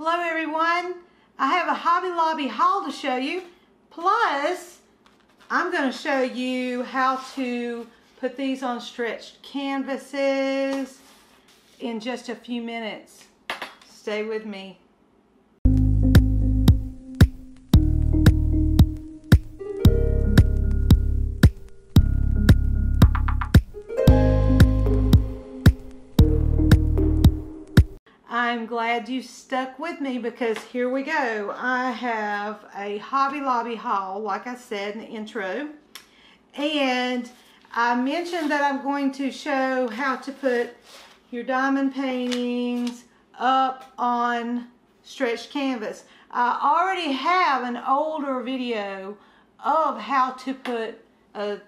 Hello everyone, I have a Hobby Lobby haul to show you, plus I'm going to show you how to put these on stretched canvases in just a few minutes. Stay with me. I'm glad you stuck with me because here we go. I have a Hobby Lobby haul, like I said in the intro. And I mentioned that I'm going to show how to put your diamond paintings up on stretched canvas. I already have an older video of how to put a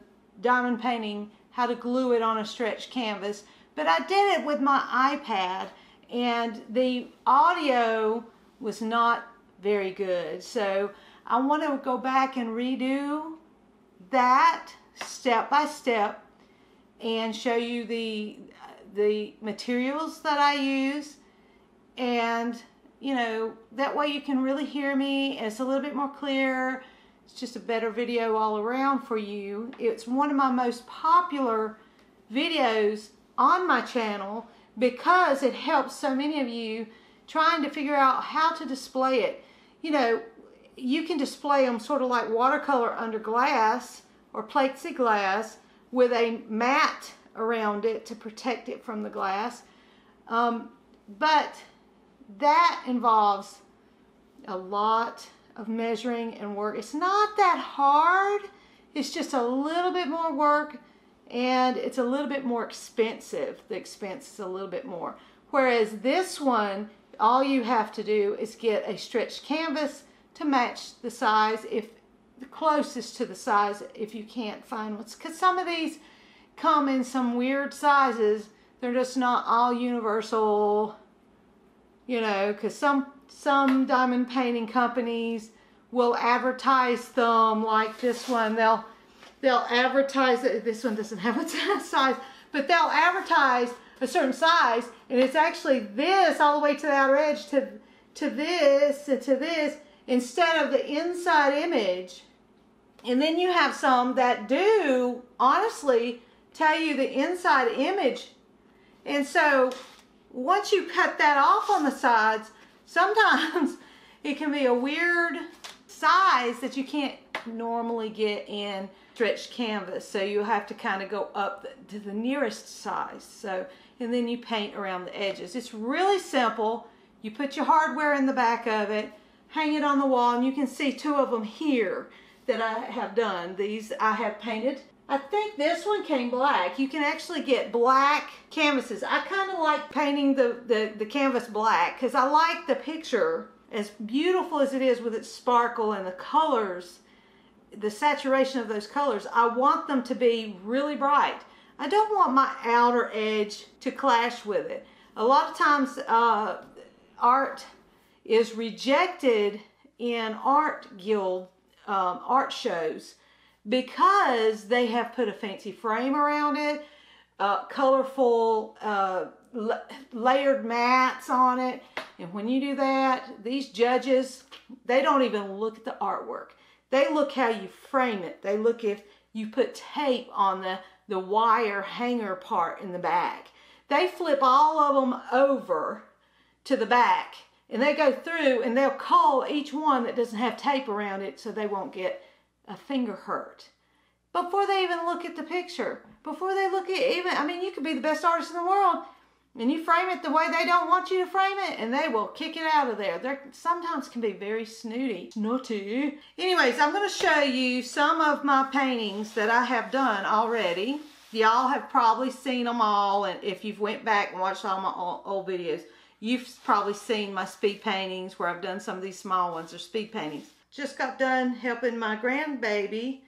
diamond painting, how to glue it on a stretched canvas, but I did it with my iPad. And the audio was not very good. So I want to go back and redo that step by step and show you the materials that I use. And, you know, that way you can really hear me. It's a little bit more clear. It's just a better video all around for you. It's one of my most popular videos on my channel, because it helps so many of you trying to figure out how to display it. You know, you can display them sort of like watercolor under glass or plexiglass with a mat around it to protect it from the glass. But that involves a lot of measuring and work. It's not that hard. It's just a little bit more work. And it's a little bit more expensive. The expense is a little bit more. Whereas this one, all you have to do is get a stretched canvas to match the size, if the closest to the size, if you can't find one. Because some of these come in some weird sizes. They're just not all universal, you know, because some diamond painting companies will advertise them like this one. They'll advertise that this one doesn't have a size, but they'll advertise a certain size, and it's actually this all the way to the outer edge to this and to this instead of the inside image. And then you have some that do honestly tell you the inside image. And so once you cut that off on the sides, sometimes it can be a weird size that you can't normally get in stretched canvas, so you have to kind of go up to the nearest size. So, and then you paint around the edges. It's really simple. You put your hardware in the back of it, hang it on the wall, and you can see two of them here that I have done. These I have painted. I think this one came black. You can actually get black canvases. I kind of like painting the canvas black because I like the picture, as beautiful as it is with its sparkle and the colors, the saturation of those colors. I want them to be really bright. I don't want my outer edge to clash with it. A lot of times art is rejected in art guild art shows because they have put a fancy frame around it, colorful layered mats on it. And when you do that, these judges, they don't even look at the artwork. They look how you frame it. They look if you put tape on the wire hanger part in the back. They flip all of them over to the back, and they go through and they'll call each one that doesn't have tape around it so they won't get a finger hurt. Before they even look at the picture, before they look at even, I mean, you could be the best artist in the world, and you frame it the way they don't want you to frame it, and they will kick it out of there. They sometimes can be very snooty. Anyways, I'm going to show you some of my paintings that I have done already. Y'all have probably seen them all, and if you've went back and watched all my old videos, you've probably seen my speed paintings where I've done some of these small ones. They're speed paintings. Just got done helping my grandbaby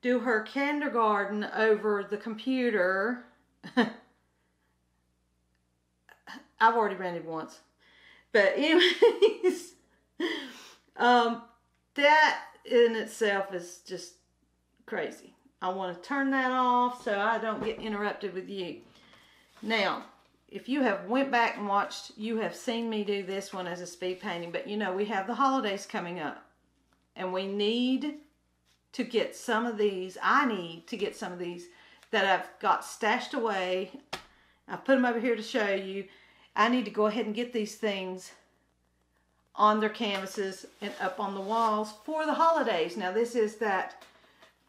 do her kindergarten over the computer. I've already rented once. But anyways, that in itself is just crazy. I want to turn that off so I don't get interrupted with you. Now, if you have went back and watched, you have seen me do this one as a speed painting. But you know, we have the holidays coming up. And we need to get some of these. I need to get some of these that I've got stashed away. I've put them over here to show you. I need to go ahead and get these things on their canvases and up on the walls for the holidays. Now this is that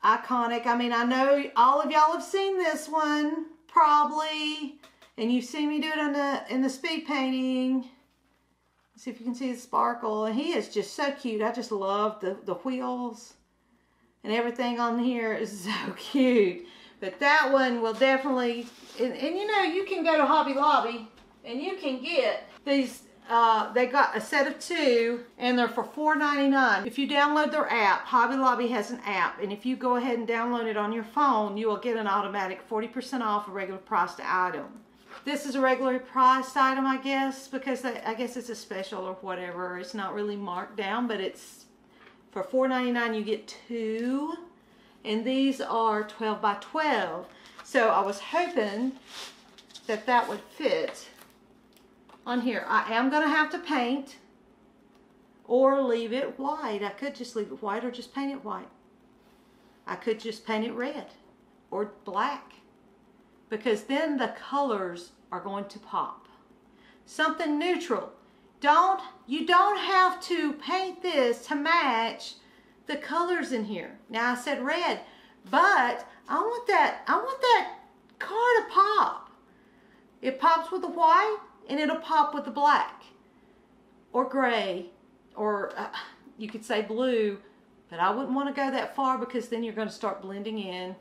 iconic, I mean, I know all of y'all have seen this one probably, and you've seen me do it in the speed painting. Let's see if you can see the sparkle. And he is just so cute. I just love the wheels and everything on here is so cute. But that one will definitely, and you know, you can go to Hobby Lobby and you can get these. They got a set of 2 and they're for $4.99. If you download their app, Hobby Lobby has an app, and if you go ahead and download it on your phone, you will get an automatic 40% off a regular priced item. This is a regular priced item, I guess, because I guess it's a special or whatever. It's not really marked down, but it's for $4.99 you get 2, and these are 12 by 12. So I was hoping that that would fit on here. I am going to have to paint or leave it white. I could just leave it white or just paint it white. I could just paint it red or black, because then the colors are going to pop. Something neutral. You don't have to paint this to match the colors in here. Now I said red, but I want that car to pop. It pops with the white, and it'll pop with the black or gray, or you could say blue, but I wouldn't want to go that far because then you're going to start blending in.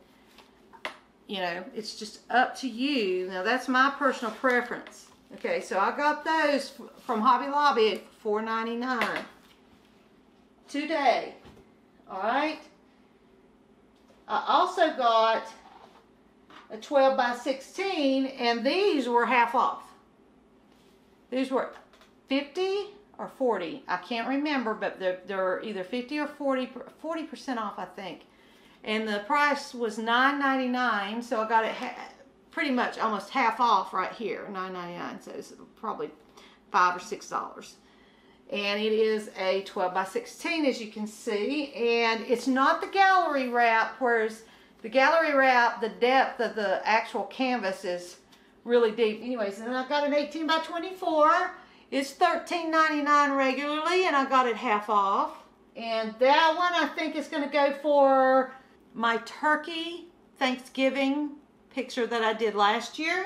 You know, it's just up to you. Now that's my personal preference. Okay, so I got those from Hobby Lobby at $4.99 today. All right. I also got a 12 by 16, and these were half off. These were 50 or 40. I can't remember, but they're either 50 or 40% off, I think. And the price was $9.99, so I got it pretty much almost half off right here, $9.99. So it's probably $5 or $6. And it is a 12 by 16, as you can see. And it's not the gallery wrap, whereas the gallery wrap, the depth of the actual canvas is really deep. Anyways, and I got an 18 by 24. It's $13.99 regularly, and I got it half off. And that one I think is going to go for my turkey Thanksgiving picture that I did last year.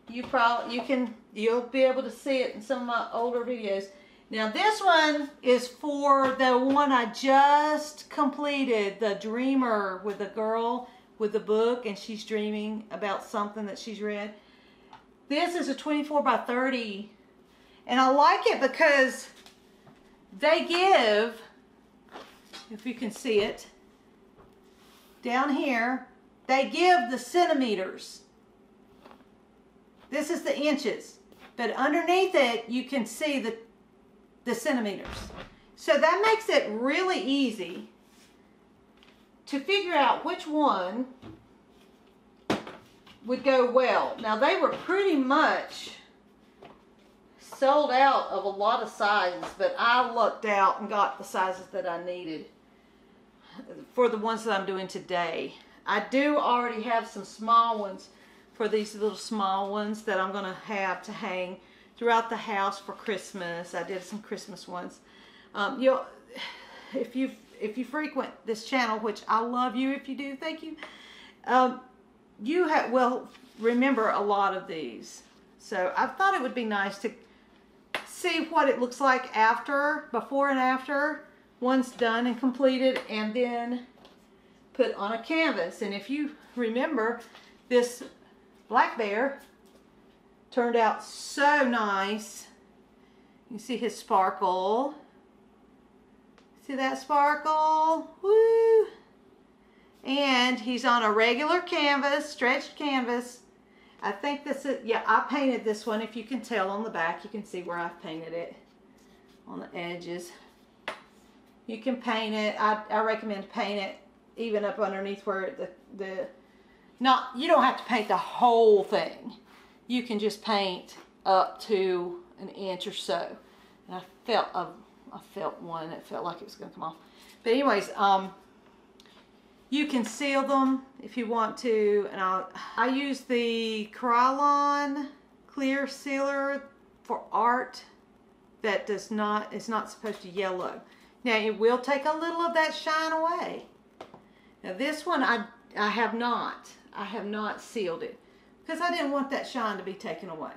You'll be able to see it in some of my older videos. Now this one is for the one I just completed, the dreamer, with the girl with the book and she's dreaming about something that she's read. This is a 24 by 30, and I like it because they give, if you can see it, down here, they give the centimeters. This is the inches, but underneath it, you can see the centimeters. So that makes it really easy to figure out which one would go well. Now they were pretty much sold out of a lot of sizes, but I lucked out and got the sizes that I needed for the ones that I'm doing today. I do already have some small ones for these little small ones that I'm going to have to hang throughout the house for Christmas. I did some Christmas ones. If you frequent this channel, which I love you if you do, thank you. You will remember a lot of these. So I thought it would be nice to see what it looks like before and after, once done and completed, and then put on a canvas. And if you remember, this black bear turned out so nice. You see his sparkle. See that sparkle? Woo! And he's on a regular canvas, stretched canvas. I think this is, yeah, I painted this one. If you can tell on the back, you can see where I've painted it on the edges. You can paint it. I recommend paint it even up underneath where you don't have to paint the whole thing. you can just paint up to an inch or so. And I felt one that felt like it was going to come off. But anyways, you can seal them if you want to. And I use the Krylon clear sealer for art that is not supposed to yellow. Now it will take a little of that shine away. Now this one I have not sealed it because I didn't want that shine to be taken away.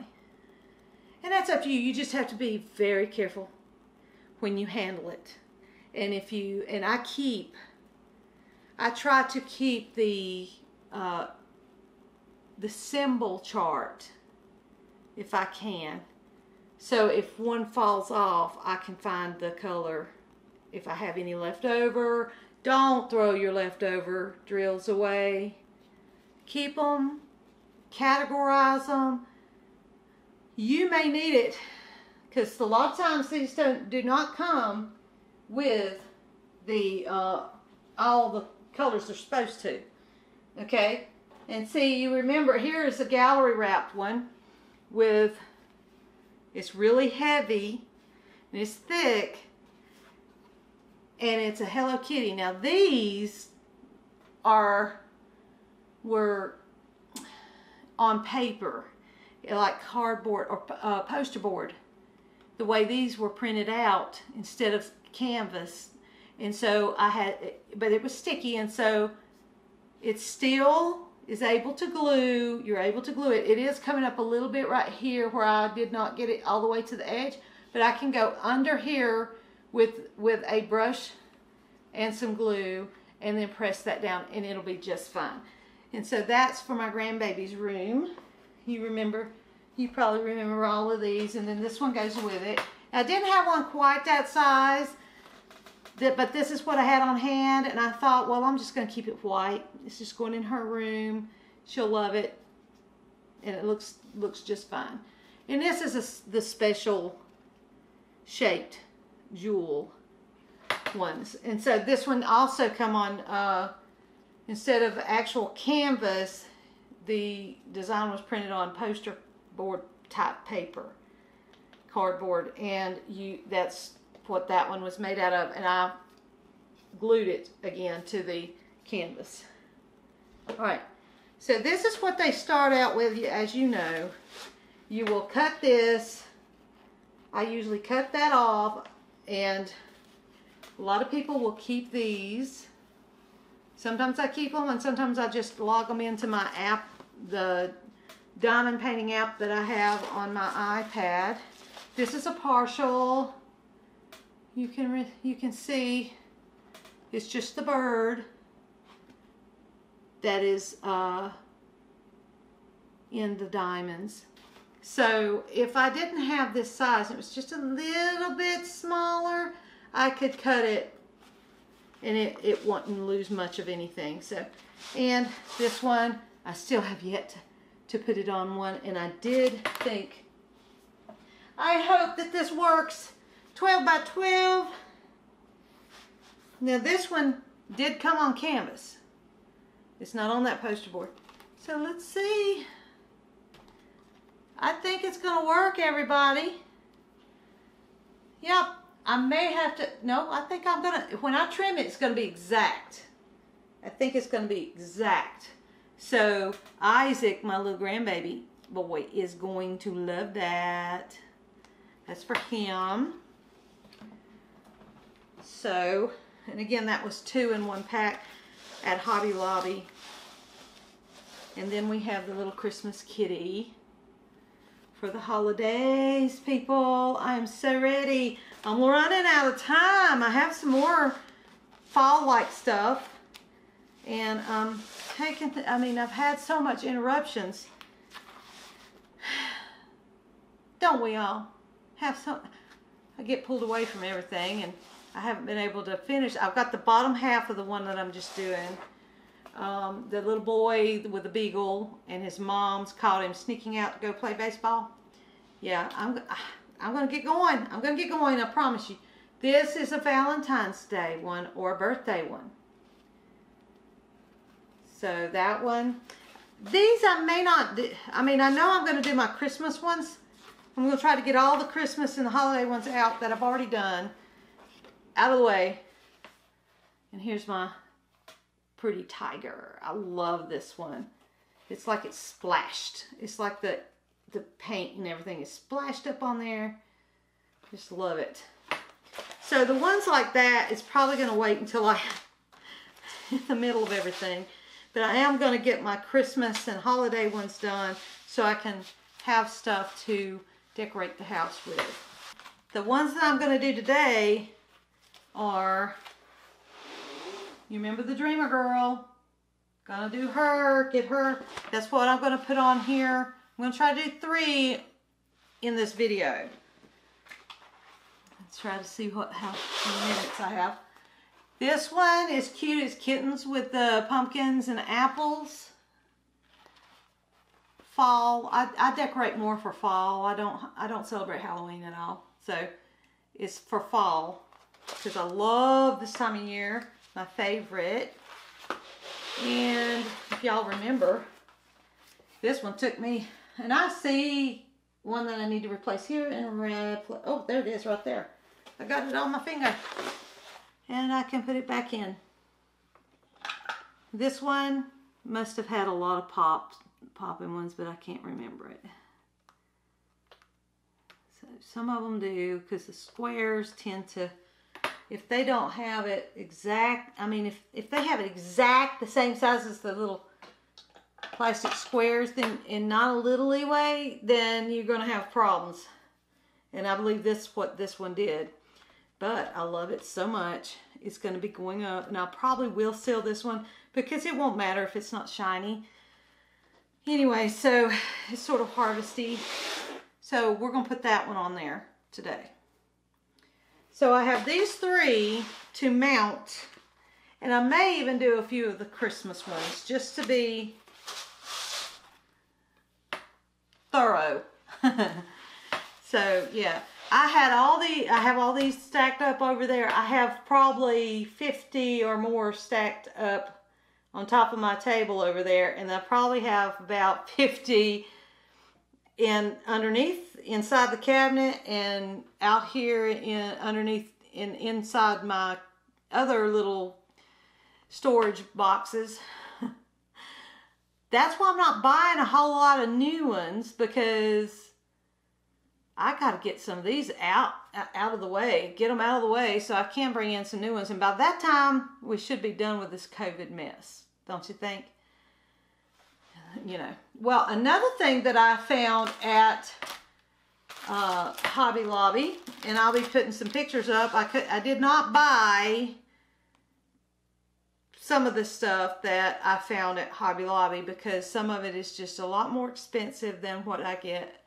And that's up to you. You just have to be very careful when you handle it. And I try to keep the symbol chart if I can. So if one falls off, I can find the color if I have any left over. Don't throw your leftover drills away. Keep them, categorize them. You may need it because a lot of times these do not come with the all the colors they're supposed to. Okay, and see, you remember here is a gallery wrapped one with, it's really heavy and it's thick and it's a Hello Kitty. Now these were on paper, like cardboard or poster board, the way these were printed out instead of canvas. And so but it was sticky, and so it still is able to glue. You're able to glue it. It is coming up a little bit right here where I did not get it all the way to the edge, but I can go under here with a brush and some glue and then press that down and it'll be just fine. And so that's for my grandbaby's room. You probably remember all of these, and then this one goes with it. I didn't have one quite that size, but this is what I had on hand, and I thought, well, I'm just going to keep it white. It's just going in her room. She'll love it, and it looks just fine. And this is the special shaped jewel ones. And so this one also come on, instead of actual canvas, the design was printed on poster board type paper, cardboard, and that's what that one was made out of, and I glued it again to the canvas. Alright, so this is what they start out with. As you know, you will cut this. I usually cut that off, and a lot of people will keep these. Sometimes I keep them, and sometimes I just log them into my app, the diamond painting app that I have on my iPad. This is a partial. You can see it's just the bird that is in the diamonds. So if I didn't have this size, it was just a little bit smaller, I could cut it and it wouldn't lose much of anything. So, and this one, I still have yet to put it on one, and I did think, I hope that this works. 12 by 12. Now this one did come on canvas. It's not on that poster board. So let's see. I think it's going to work, everybody. Yep. I may have to, no, I think I'm going to, when I trim it, it's going to be exact. I think it's going to be exact. So Isaac, my little grandbaby boy, is going to love that. That's for him. So, and again, that was 2 in 1 pack at Hobby Lobby. And then we have the little Christmas kitty for the holidays, people. I'm so ready. I'm running out of time. I have some more fall-like stuff. And I've had so much interruptions. Don't we all? I get pulled away from everything, and I haven't been able to finish. I've got the bottom half of the one that I'm just doing. The little boy with the beagle and his mom's caught him sneaking out to go play baseball. Yeah, I'm going to get going. I'm going to get going, I promise you. This is a Valentine's Day one or a birthday one. So that one, These I may not do. I mean, I know I'm going to do my Christmas ones. I'm going to try to get all the Christmas and the holiday ones out that I've already done out of the way. And here's my pretty tiger. I love this one. It's like it's splashed. It's like the paint and everything is splashed up on there. Just love it. So the ones like that is probably going to wait until I'm in the middle of everything. But I am going to get my Christmas and holiday ones done so I can have stuff to decorate the house with. The ones that I'm going to do today are, you remember the Dreamer Girl? Gonna do her, get her. That's what I'm going to put on here. I'm going to try to do 3 in this video. Let's try to see how many minutes I have. This one is cute. It's kittens with the pumpkins and apples. Fall. I decorate more for fall. I don't celebrate Halloween at all. So it's for fall because I love this time of year. My favorite. And if y'all remember, this one took me, and I see one that I need to replace here in red. Oh, there it is right there. I got it on my finger. And I can put it back in. This one must have had a lot of popping ones, but I can't remember it. So some of them do, because the squares tend to, if they don't have it exact, I mean, if they have it exact the same size as the little plastic squares, then in not a little leeway, then you're going to have problems. And I believe this is what this one did. But I love it so much. It's going to be going up. And I probably will seal this one because it won't matter if it's not shiny. Anyway, so it's sort of harvesty. So we're going to put that one on there today. So I have these 3 to mount. And I may even do a few of the Christmas ones just to be thorough. So yeah. I have all these stacked up over there. I have probably 50 or more stacked up on top of my table over there, and I probably have about 50 underneath inside the cabinet and out here inside my other little storage boxes. That's why I'm not buying a whole lot of new ones, because I got to get some of these out of the way, get them out of the way so I can bring in some new ones. And by that time, we should be done with this COVID mess, don't you think? You know. Well, another thing that I found at Hobby Lobby, and I'll be putting some pictures up. I did not buy some of the stuff that I found at Hobby Lobby because some of it is just a lot more expensive than what I get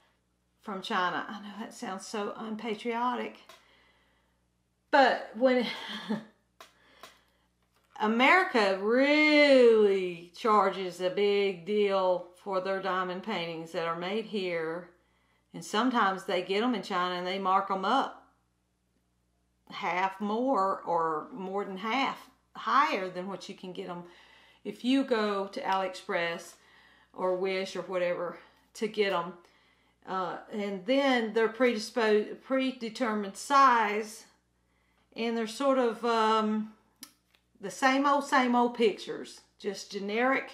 from China. I know that sounds so unpatriotic, but when America really charges a big deal for their diamond paintings that are made here, and sometimes they get them in China and they mark them up half more or more than half higher than what you can get them if you go to AliExpress or Wish or whatever to get them. And then they're predetermined size, and they're sort of the same old pictures, just generic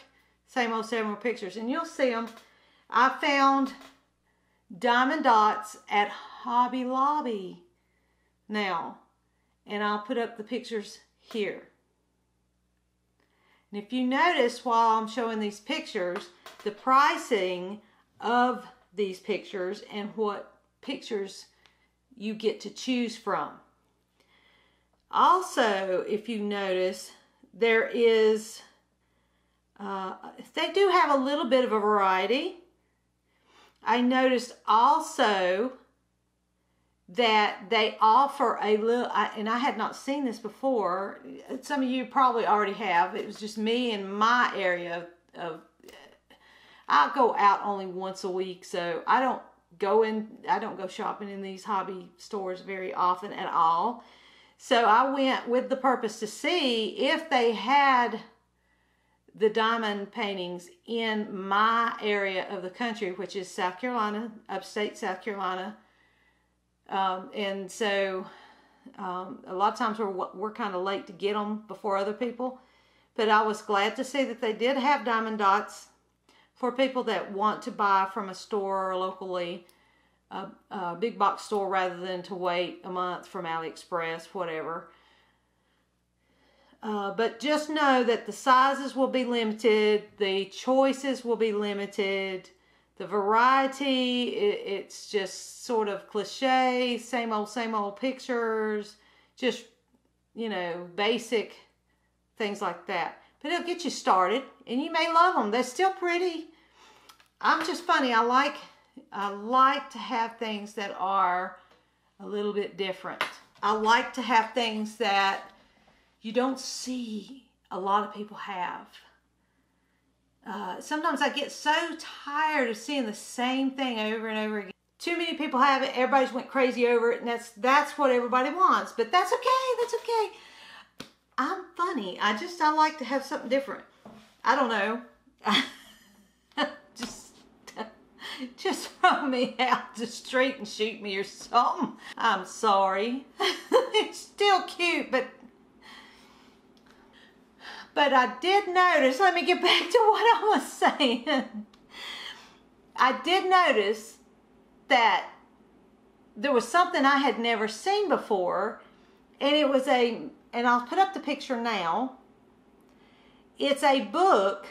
same old pictures, and you'll see them. I found diamond dots at Hobby Lobby now, and I'll put up the pictures here. And if you notice while I'm showing these pictures, the pricing of these pictures and what pictures you get to choose from. Also, if you notice, there is, they do have a little bit of a variety. I noticed also that they offer a little, and I had not seen this before. Some of you probably already have. It was just me in my area of I go out only once a week, so I don't go shopping in these hobby stores very often at all. So I went with the purpose to see if they had the diamond paintings in my area of the country, which is South Carolina, upstate South Carolina. And so a lot of times we're kind of late to get them before other people. But I was glad to see that they did have diamond dots for people that want to buy from a store locally, a big box store, rather than to wait a month from AliExpress, whatever. But just know that the sizes will be limited, the choices will be limited, the variety, it's just sort of cliche, same old pictures, just, you know, basic things like that. But it'll get you started, and you may love them. They're still pretty. I'm just funny. I like to have things that are a little bit different. I like to have things that you don't see a lot of people have. Sometimes I get so tired of seeing the same thing over and over again. Too many people have it. Everybody's went crazy over it, and that's what everybody wants. But that's okay. That's okay. I'm funny. I like to have something different. I don't know. Just throw me out the street and shoot me or something. I'm sorry. It's still cute, but I did notice, let me get back to what I was saying. I did notice that there was something I had never seen before, and it was and I'll put up the picture now. It's a book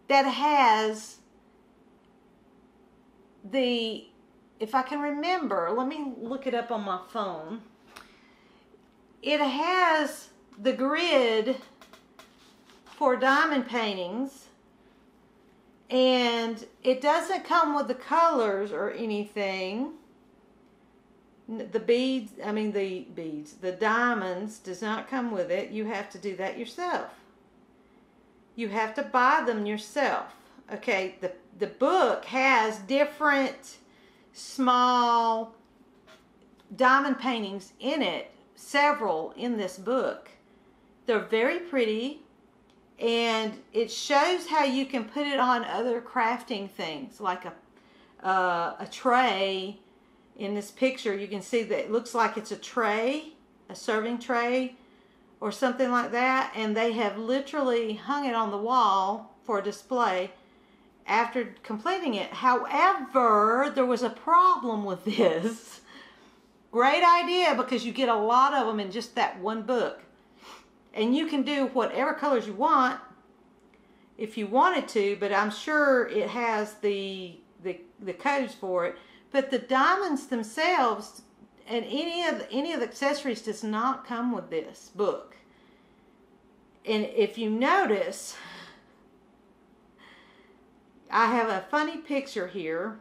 that has if I can remember, let me look it up on my phone. It has the grid for diamond paintings, and it doesn't come with the colors or anything. The diamonds does not come with it. You have to do that yourself. You have to buy them yourself. Okay, the book has different small diamond paintings in it, several in this book. They're very pretty, and it shows how you can put it on other crafting things, like a tray. In this picture, you can see that it looks like it's a tray, a serving tray, or something like that, and they have literally hung it on the wall for display after completing it. However, there was a problem with this. Great idea, because you get a lot of them in just that one book. And you can do whatever colors you want if you wanted to, but I'm sure it has the codes for it. But the diamonds themselves and any of the accessories does not come with this book. And if you notice, I have a funny picture here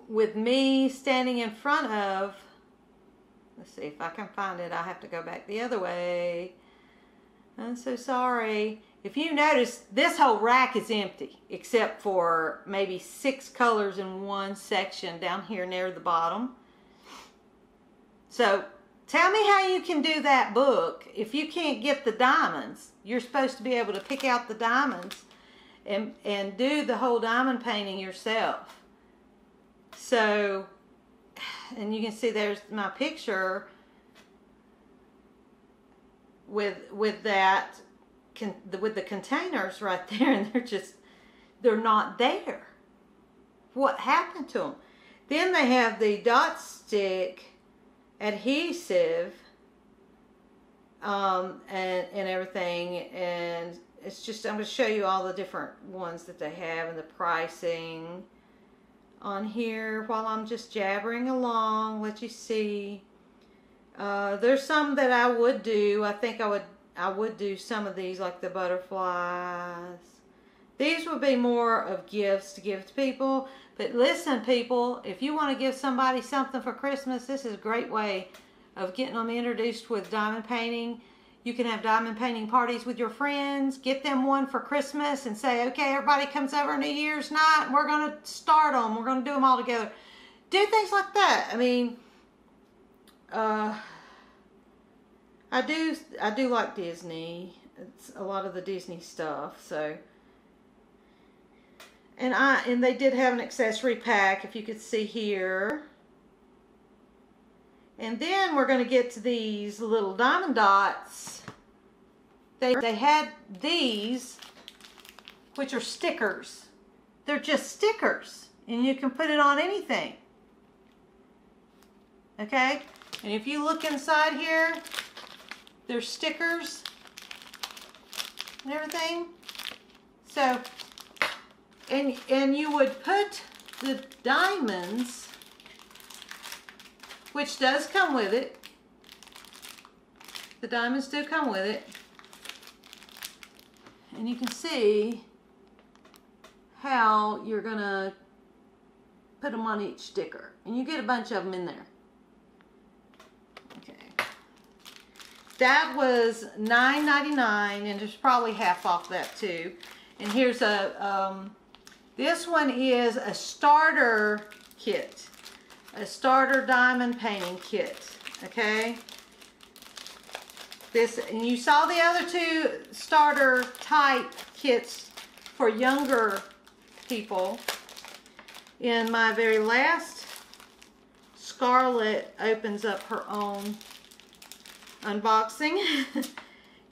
with me standing in front of, let's see if I can find it. I have to go back the other way. I'm so sorry. If you notice, this whole rack is empty except for maybe 6 colors in one section down here near the bottom. So tell me how you can do that book if you can't get the diamonds. You're supposed to be able to pick out the diamonds and do the whole diamond painting yourself. So, and you can see there's my picture with that, with the containers right there, and they're not there. What happened to them? Then they have the dot stick adhesive and everything, and it's just, I'm going to show you all the different ones that they have and the pricing on here while I'm just jabbering along, let you see. There's some that I would do. I think I would do some of these, like the butterflies. These would be more of gifts to give to people. But listen, people, if you want to give somebody something for Christmas, this is a great way of getting them introduced with diamond painting. You can have diamond painting parties with your friends. Get them one for Christmas and say, okay, everybody comes over New Year's night and we're going to start them. We're going to do them all together. Do things like that. I mean, I do like Disney. It's a lot of the Disney stuff. So, and they did have an accessory pack, if you could see here. And then we're going to get to these little diamond dots. They had these, which are stickers. They're just stickers, and you can put it on anything. Okay? And if you look inside here, there's stickers and everything. So, and you would put the diamonds, which does come with it. The diamonds do come with it. And you can see how you're going to put them on each sticker. And you get a bunch of them in there. Okay. That was $9.99, and there's probably half off that too. And here's a, this one is a starter kit. A starter diamond painting kit. Okay. This, and you saw the other two starter type kits for younger people in my very last. Scarlett opens up her own unboxing.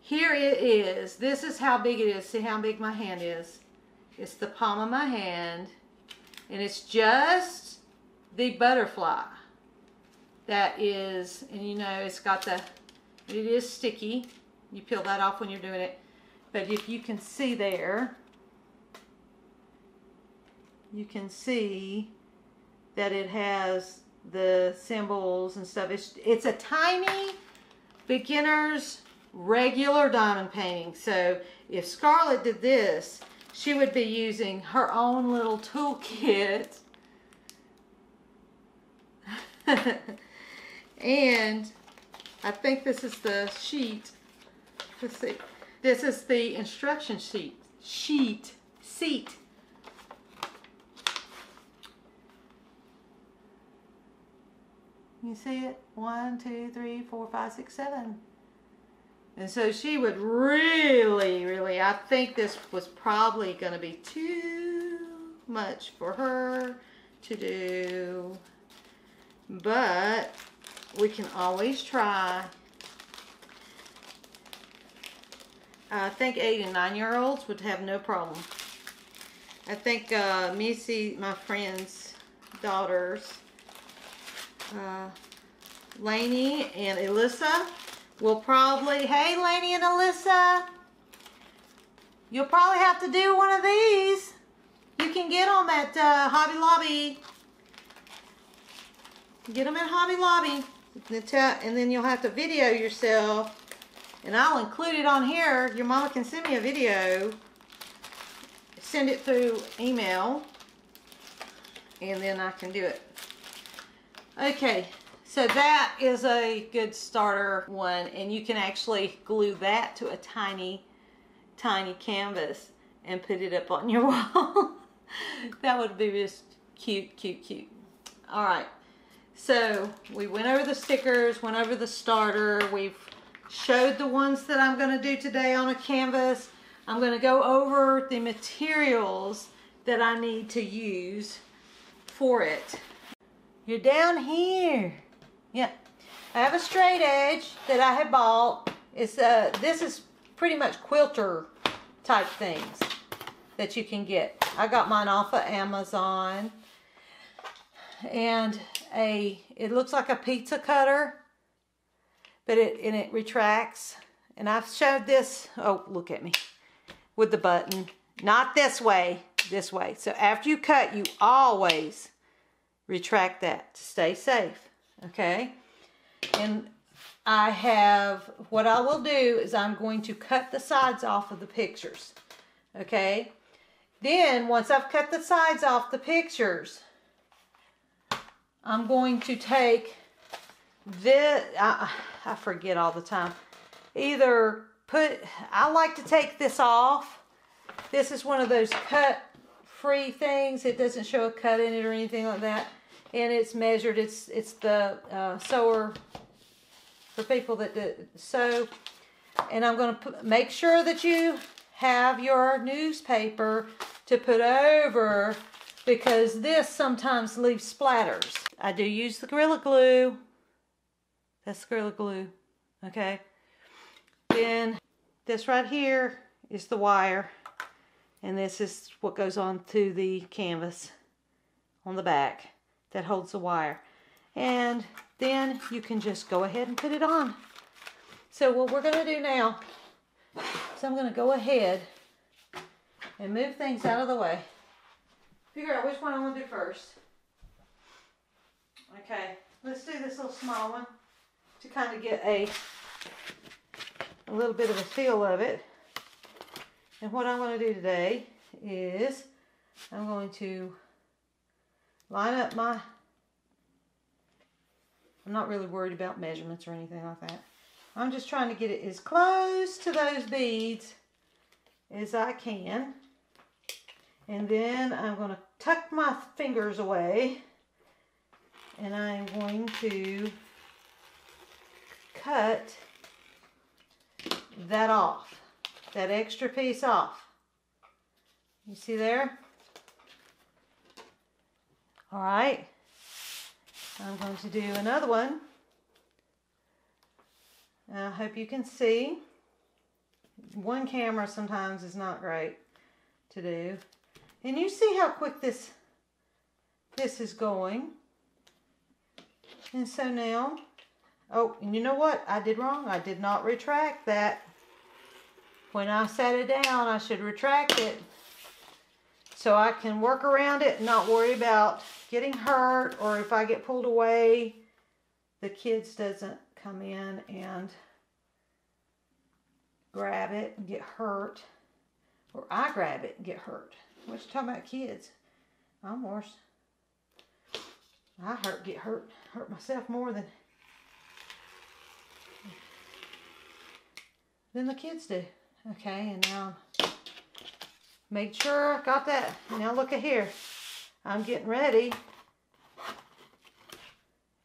Here it is. This is how big it is. See how big my hand is? It's the palm of my hand, and it's just the butterfly. That is, and you know, it's got the, it is sticky. You peel that off when you're doing it. But if you can see there, you can see that it has the symbols and stuff. It's a tiny beginner's regular diamond painting. So if Scarlett did this, she would be using her own little toolkit. And I think this is the sheet. Let's see. This is the instruction sheet. Seat. You see it? 1, 2, 3, 4, 5, 6, 7. And so she would really, I think this was probably going to be too much for her to do. But we can always try. I think 8 and 9-year-olds would have no problem. I think Missy, my friend's daughters, Lainey and Alyssa, will probably, hey Lainey and Alyssa, you'll probably have to do one of these. You can get them at Hobby Lobby. Get them at Hobby Lobby. And then you'll have to video yourself. And I'll include it on here. Your mama can send me a video. Send it through email. And then I can do it. Okay. So that is a good starter one. And you can actually glue that to a tiny canvas and put it up on your wall. That would be just cute. Alright. So we went over the stickers, went over the starter. We've showed the ones that I'm going to do today on a canvas. I'm going to go over the materials that I need to use for it. You're down here. Yeah. I have a straight edge that I had bought. It's this is pretty much quilter type things that you can get. I got mine off of Amazon. And it looks like a pizza cutter, but it retracts. And I've showed this, oh, look at me, with the button. Not this way, this way. So after you cut, you always retract that to stay safe, okay? And I have, what I will do is I'm going to cut the sides off of the pictures, okay? Then, once I've cut the sides off the pictures, I'm going to take this, I forget all the time. I like to take this off. This is one of those cut-free things. It doesn't show a cut in it or anything like that. And it's measured. It's the sewer for people that sew. And I'm going to make sure that you have your newspaper to put over, because this sometimes leaves splatters. I do use the Gorilla Glue. That's Gorilla Glue, okay? Then this right here is the wire, and this is what goes on to the canvas on the back that holds the wire. And then you can just go ahead and put it on. So what we're going to do now is I'm going to go ahead and move things out of the way. Figure out which one I want to do first. Okay, let's do this little small one to kind of get a little bit of a feel of it. And what I'm going to do today is I'm going to line up my, I'm not really worried about measurements or anything like that. I'm just trying to get it as close to those beads as I can. And then I'm going to tuck my fingers away, and I'm going to cut that off, that extra piece off. You see there? All right. I'm going to do another one. I hope you can see. One camera sometimes is not great to do. And you see how quick this is going. And so now, oh, and you know what? I did wrong. I did not retract that. When I sat it down, I should retract it so I can work around it and not worry about getting hurt, or if I get pulled away, the kids doesn't come in and grab it and get hurt, or I grab it and get hurt. What you talking about, kids? I'm worse. I get hurt myself more than the kids do. Okay, and now make sure I got that. Now look at here. I'm getting ready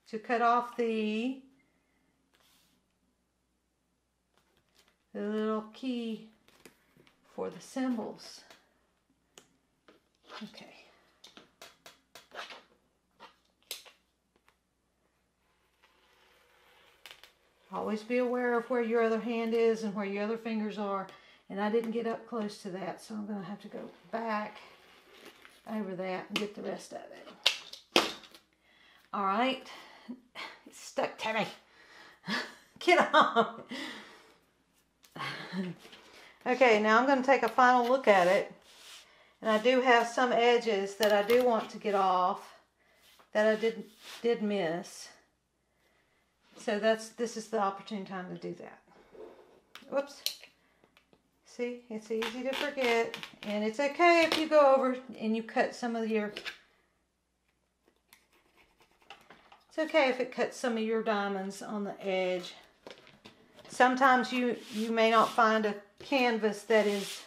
to cut off the little key for the symbols. Okay. Always be aware of where your other hand is and where your other fingers are. And I didn't get up close to that, so I'm going to have to go back over that and get the rest of it. All right. It's stuck to me. Get on. Okay, now I'm going to take a final look at it. And I do have some edges that I do want to get off that I did miss. So this is the opportune time to do that. Whoops. See, it's easy to forget. And it's okay if you go over and you cut some of your... It's okay if it cuts some of your diamonds on the edge. Sometimes you may not find a canvas that is...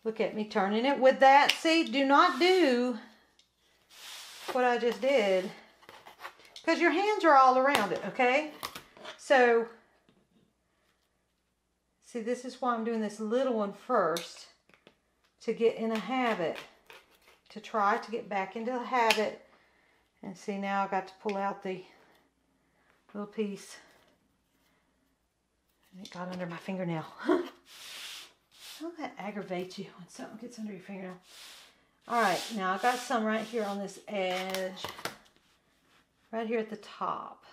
Look at me turning it with that. See, do not do what I just did, because your hands are all around it, okay? So, see, this is why I'm doing this little one first, to get in a habit, to try to get back into the habit. And see, now I got to pull out the little piece. And it got under my fingernail. Don't that aggravate you when something gets under your fingernail? All right, now I got some right here on this edge. Right here at the top.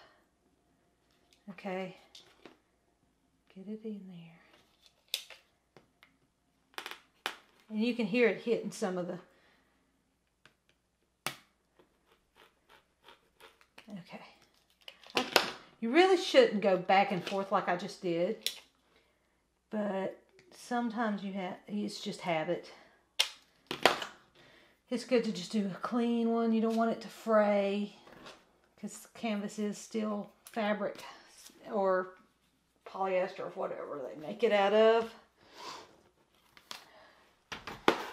Okay. Get it in there. And you can hear it hitting some of the... Okay. You really shouldn't go back and forth like I just did. But sometimes it's just habit. It's good to just do a clean one. You don't want it to fray, because canvas is still fabric or polyester or whatever they make it out of.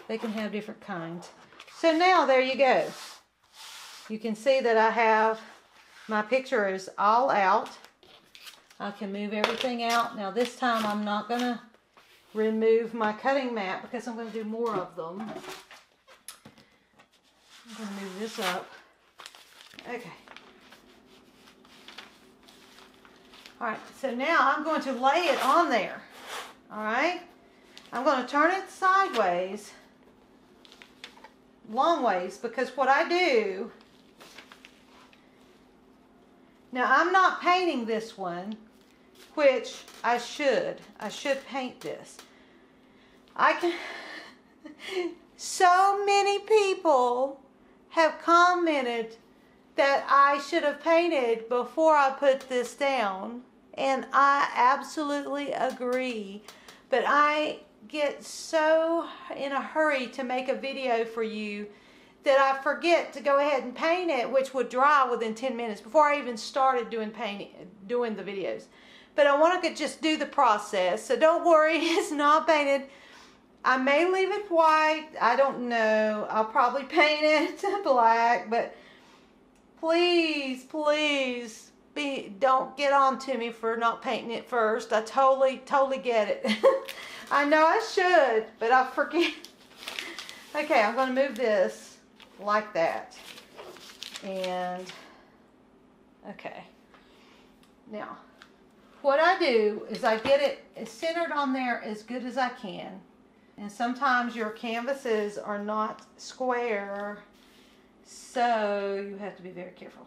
They can have different kinds. So now there you go. You can see that I have, my picture is all out. I can move everything out. Now this time I'm not going to remove my cutting mat because I'm going to do more of them. I'm going to move this up. Okay. Alright, so now I'm going to lay it on there. Alright? I'm going to turn it sideways, long ways, because what I do, now I'm not painting this one, which I should paint this. So many people have commented that I should have painted before I put this down, and I absolutely agree, but I get so in a hurry to make a video for you that I forget to go ahead and paint it, which would dry within 10 minutes before I even started doing the videos. But I want to just do the process, so don't worry, it's not painted. I may leave it white, I don't know. I'll probably paint it black, but please, please, don't get on to me for not painting it first. I totally get it. I know I should, but I forget. Okay, I'm going to move this like that. And, okay. Now, what I do is I get it centered on there as good as I can. And sometimes your canvases are not square, so you have to be very careful.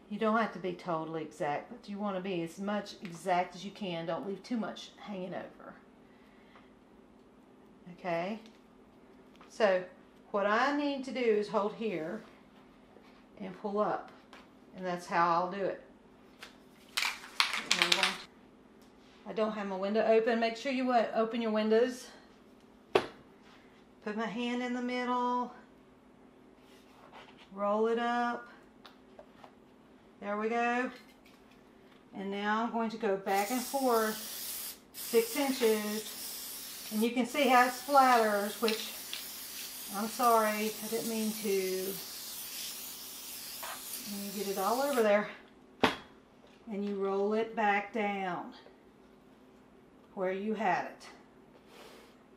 You don't have to be totally exact, but you want to be as much exact as you can. Don't leave too much hanging over. Okay? So, what I need to do is hold here and pull up. And that's how I'll do it. I don't have my window open. Make sure you open your windows. Put my hand in the middle. Roll it up. There we go. And now I'm going to go back and forth 6 inches. And you can see how it splatters, which I'm sorry, I didn't mean to. And you get it all over there. And you roll it back down where you had it.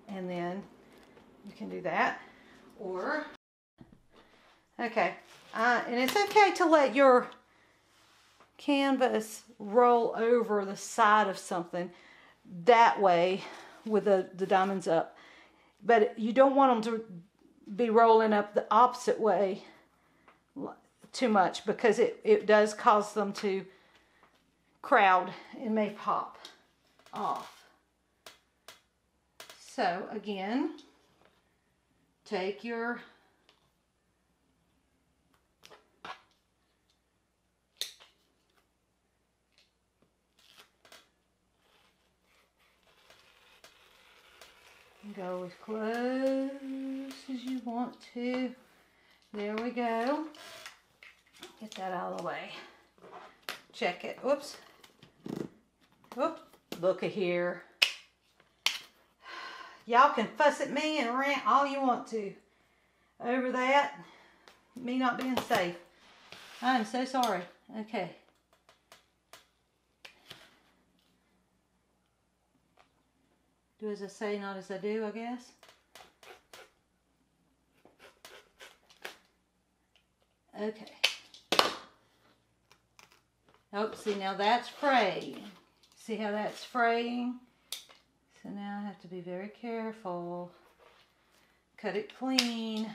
And then you can do that. Or, okay, and it's okay to let your canvas roll over the side of something that way with the diamonds up. But you don't want them to be rolling up the opposite way too much, because it does cause them to crowd and may pop off. So again, take your go as close as you want to. There we go. Get that out of the way. Check it. Whoops. Whoops. Look at here. Y'all can fuss at me and rant all you want to over that. Me not being safe. I am so sorry. Okay. Do as I say, not as I do, I guess. Okay. Oh, see, now that's fraying. See how that's fraying? So now I have to be very careful. Cut it clean.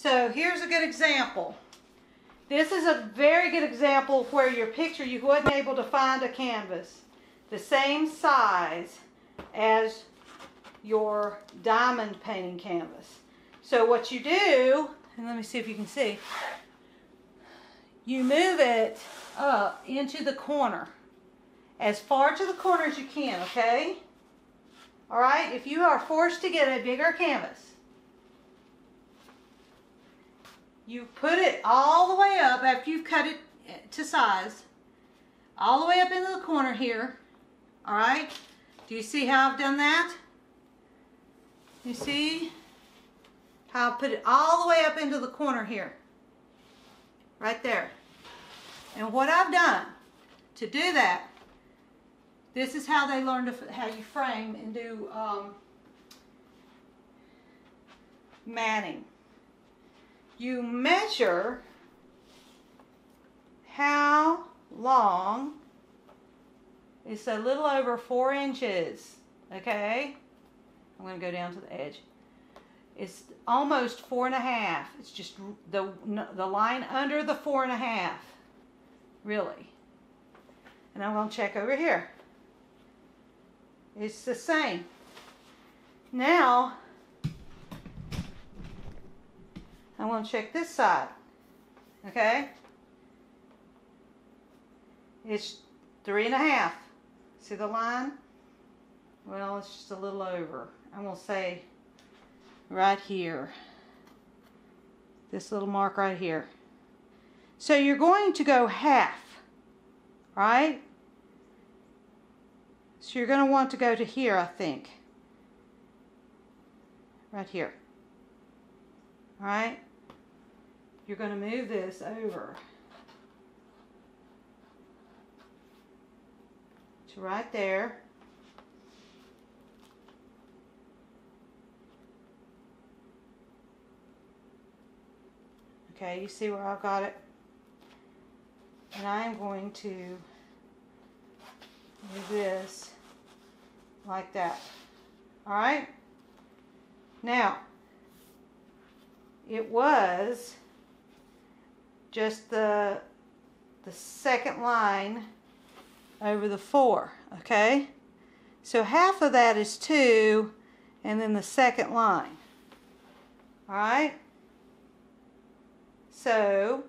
So here's a good example. This is a very good example of where your picture, you wasn't able to find a canvas the same size as your diamond painting canvas. So what you do, and let me see if you can see, you move it up into the corner, as far to the corner as you can, okay? All right, if you are forced to get a bigger canvas, you put it all the way up after you've cut it to size, all the way up into the corner here, all right? Do you see how I've done that? You see how I put it all the way up into the corner here, right there. And what I've done to do that, this is how they learn how you frame and do matting. You measure how long. It's a little over 4 inches, okay? I'm going to go down to the edge. It's almost 4.5. It's just the line under the 4.5, really. And I'm going to check over here. It's the same. Now, I'm going to check this side, okay? It's 3.5. See the line? Well, it's just a little over. I'm going to say right here. This little mark right here. So you're going to go half, right? So you're going to want to go to here, I think. Right here. All right? You're going to move this over to right there. Okay, you see where I've got it? And I'm going to do this like that. All right? Now, it was just the second line over the 4, okay? So half of that is 2, and then the second line. All right? So,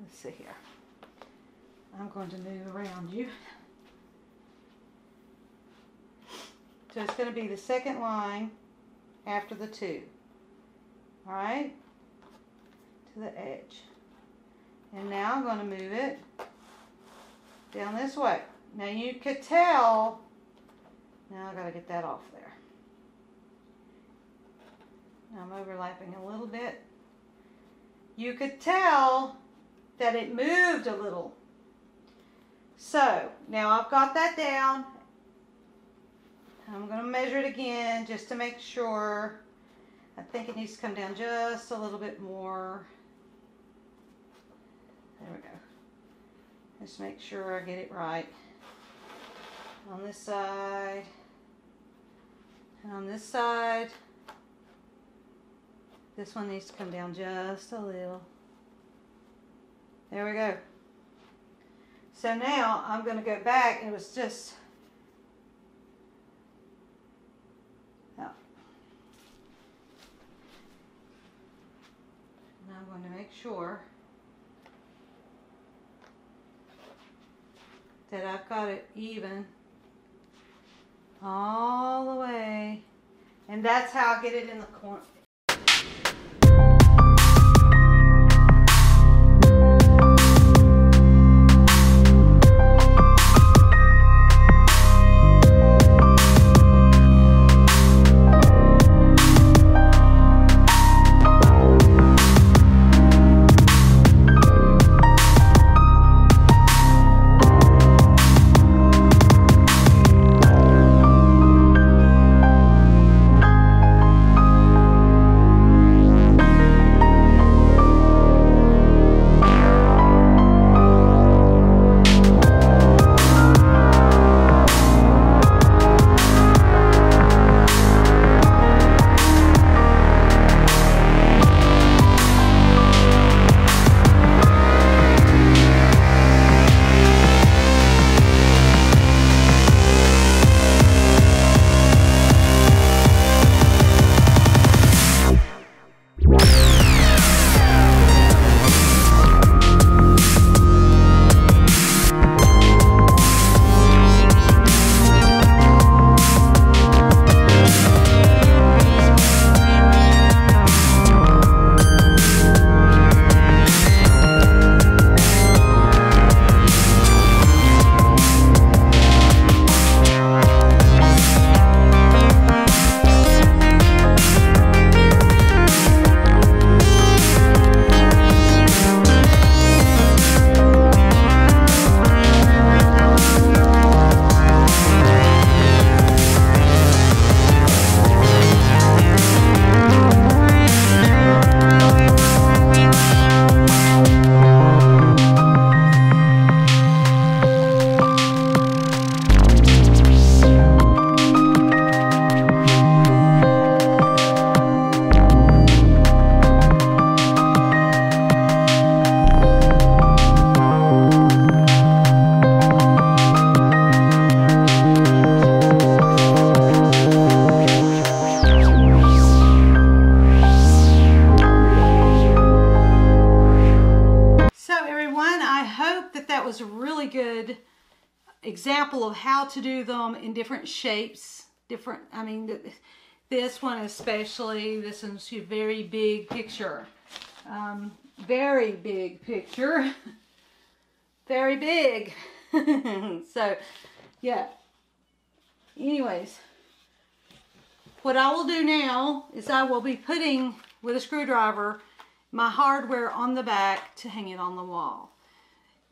let's see here. I'm going to move around you. So it's going to be the second line after the 2. All right? To the edge. And now I'm going to move it down this way. Now you could tell, now I've got to get that off there. Now I'm overlapping a little bit. You could tell that it moved a little. So now I've got that down. I'm going to measure it again just to make sure. I think it needs to come down just a little bit more. There we go. Just make sure I get it right. On this side. And on this side. This one needs to come down just a little. There we go. So now I'm going to go back. It was just... oh. Now I'm going to make sure that I've got it even all the way. And that's how I get it in the corner. hope that that was a really good example of how to do them in different shapes. I mean, this one especially, this one's a very big picture. Very big picture. Very big. So, yeah. Anyways, what I will do now is I will be putting, with a screwdriver, my hardware on the back to hang it on the wall.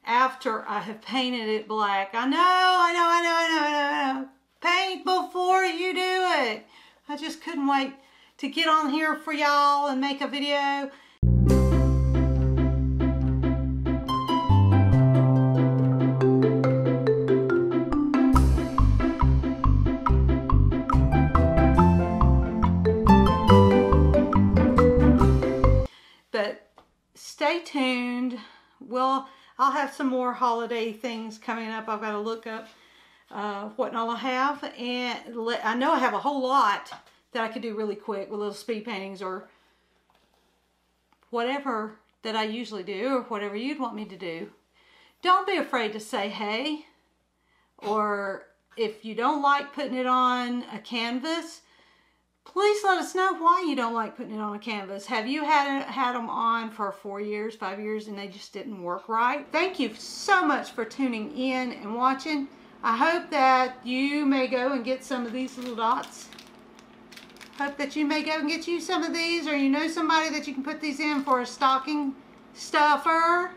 After I have painted it black. I know. Paint before you do it. I just couldn't wait to get on here for y'all and make a video. But stay tuned. Well, I'll have some more holiday things coming up. I've got to look up what all I have, and I know I have a whole lot that I could do really quick with little speed paintings or whatever that I usually do, or whatever you'd want me to do. Don't be afraid to say hey, or if you don't like putting it on a canvas, please let us know why you don't like putting it on a canvas. Have you had them on for 4 years, 5 years, and they just didn't work right? Thank you so much for tuning in and watching. I hope that you may go and get some of these little dots. Hope that you may go and get you some of these, or you know somebody that you can put these in for a stocking stuffer.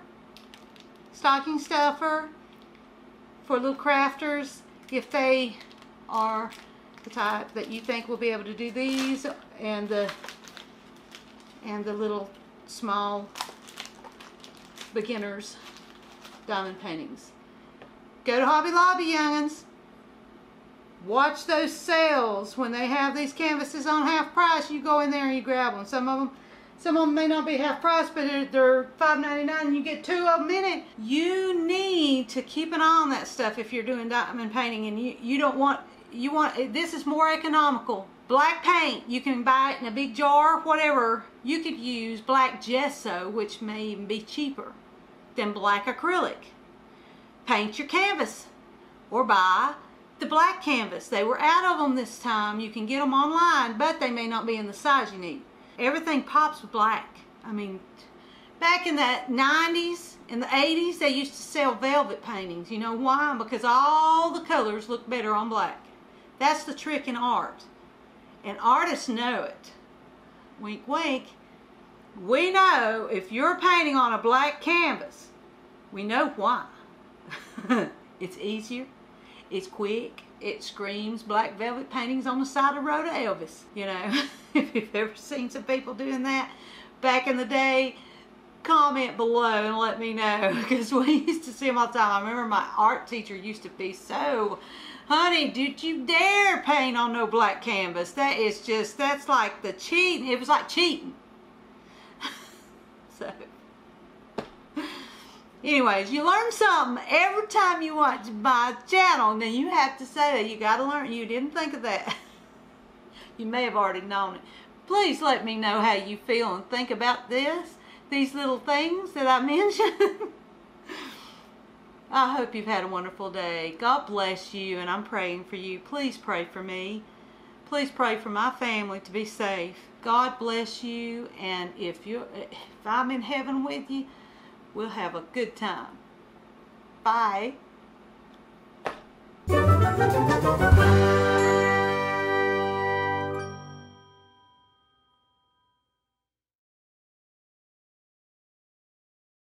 Stocking stuffer for little crafters, if they are the type that you think will be able to do these and the little small beginners diamond paintings. Go to Hobby Lobby, young'uns. Watch those sales when they have these canvases on half price. You go in there and you grab them. Some of them may not be half price, but they're $5.99 and you get 2 of them in it. You need to keep an eye on that stuff if you're doing diamond painting, and this is more economical. Black paint, you can buy it in a big jar, whatever. You could use black gesso, which may even be cheaper than black acrylic. Paint your canvas, or buy the black canvas. They were out of them this time. You can get them online, but they may not be in the size you need. Everything pops with black. I mean, back in the 90s, in the 80s, they used to sell velvet paintings. You know why? Because all the colors look better on black. That's the trick in art. And artists know it. Wink, wink. We know if you're painting on a black canvas, we know why. It's easier. It's quick. It screams black velvet paintings on the side of the road of Elvis. You know, if you've ever seen some people doing that back in the day, comment below and let me know, because we used to see them all the time. I remember my art teacher used to be so, honey, did you dare paint on no black canvas? That is just, that's like the cheating. It was like cheating. So, anyways, you learn something every time you watch my channel. Now you have to say that. You got to learn. You didn't think of that. You may have already known it. Please let me know how you feel and think about this. These little things that I mentioned. I hope you've had a wonderful day. God bless you, and I'm praying for you. Please pray for me. Please pray for my family to be safe. God bless you, and if I'm in heaven with you, we'll have a good time. Bye.